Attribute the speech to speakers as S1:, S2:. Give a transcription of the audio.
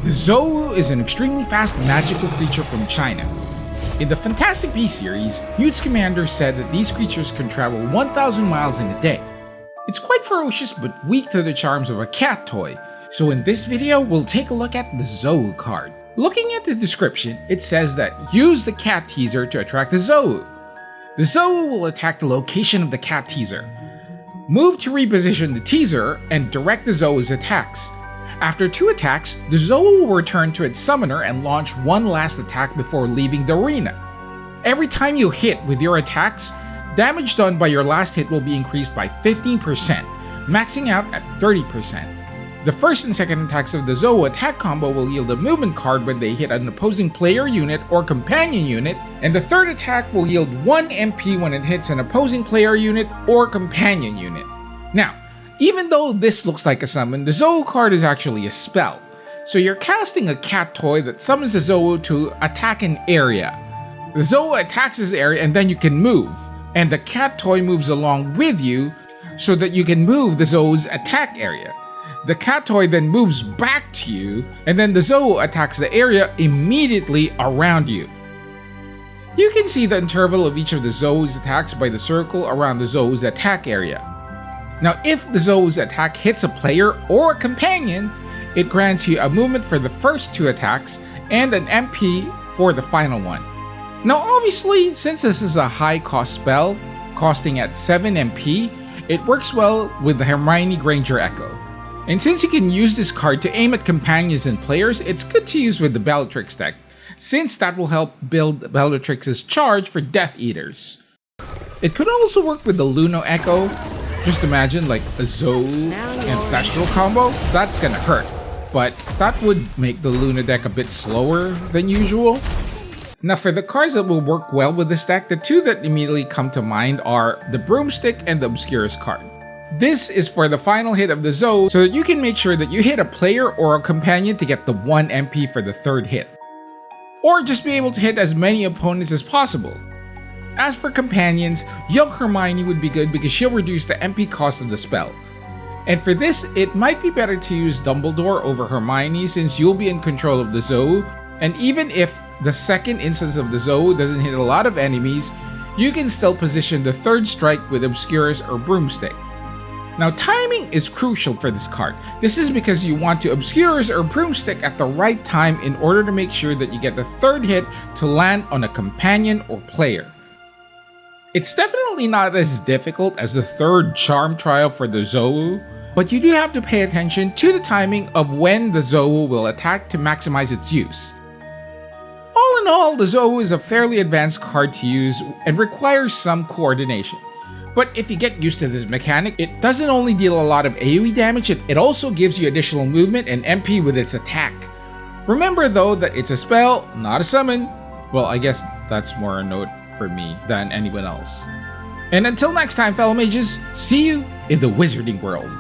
S1: The Zouwu is an extremely fast magical creature from China. In the Fantastic Beasts series, Newt's commander said that these creatures can travel 1,000 miles in a day. It's quite ferocious but weak to the charms of a cat toy, so in this video we'll take a look at the Zouwu card. Looking at the description, it says that use the cat teaser to attract the Zouwu. The Zouwu will attack the location of the cat teaser. Move to reposition the teaser and direct the Zouwu's attacks. After 2 attacks, the Zouwu will return to its summoner and launch one last attack before leaving the arena. Every time you hit with your attacks, damage done by your last hit will be increased by 15%, maxing out at 30%. The first and second attacks of the Zouwu attack combo will yield a movement card when they hit an opposing player unit or companion unit, and the third attack will yield 1 MP when it hits an opposing player unit or companion unit. Now, even though this looks like a summon, the Zouwu card is actually a spell. So you're casting a cat toy that summons the Zouwu to attack an area. The Zouwu attacks this area and then you can move, and the cat toy moves along with you so that you can move the Zouwu's attack area. The cat toy then moves back to you, and then the Zouwu attacks the area immediately around you. You can see the interval of each of the Zouwu's attacks by the circle around the Zouwu's attack area. Now, if the Zouwu's attack hits a player or a companion, it grants you a movement for the first 2 attacks and an MP for the final one. Now obviously, since this is a high cost spell, costing at 7 MP, it works well with the Hermione Granger Echo. And since you can use this card to aim at companions and players, it's good to use with the Bellatrix deck, since that will help build Bellatrix's charge for Death Eaters. It could also work with the Luno Echo. Just imagine like a Zouwu and Thestral combo, that's gonna hurt. But that would make the Luna deck a bit slower than usual. Now for the cards that will work well with this deck, the 2 that immediately come to mind are the Broomstick and the Obscurus card. This is for the final hit of the Zouwu so that you can make sure that you hit a player or a companion to get the 1 MP for the 3rd hit. Or just be able to hit as many opponents as possible. As for companions, young Hermione would be good because she'll reduce the MP cost of the spell. And for this, it might be better to use Dumbledore over Hermione since you'll be in control of the Zouwu, and even if the second instance of the Zouwu doesn't hit a lot of enemies, you can still position the 3rd strike with Obscurus or Broomstick. Now timing is crucial for this card. This is because you want to Obscurus or Broomstick at the right time in order to make sure that you get the 3rd hit to land on a companion or player. It's definitely not as difficult as the 3rd charm trial for the Zouwu, but you do have to pay attention to the timing of when the Zouwu will attack to maximize its use. All in all, the Zouwu is a fairly advanced card to use and requires some coordination. But if you get used to this mechanic, it doesn't only deal a lot of AoE damage, it also gives you additional movement and MP with its attack. Remember though that it's a spell, not a summon. Well, I guess that's more a note for me than anyone else. And until next time, fellow mages, see you in the wizarding world.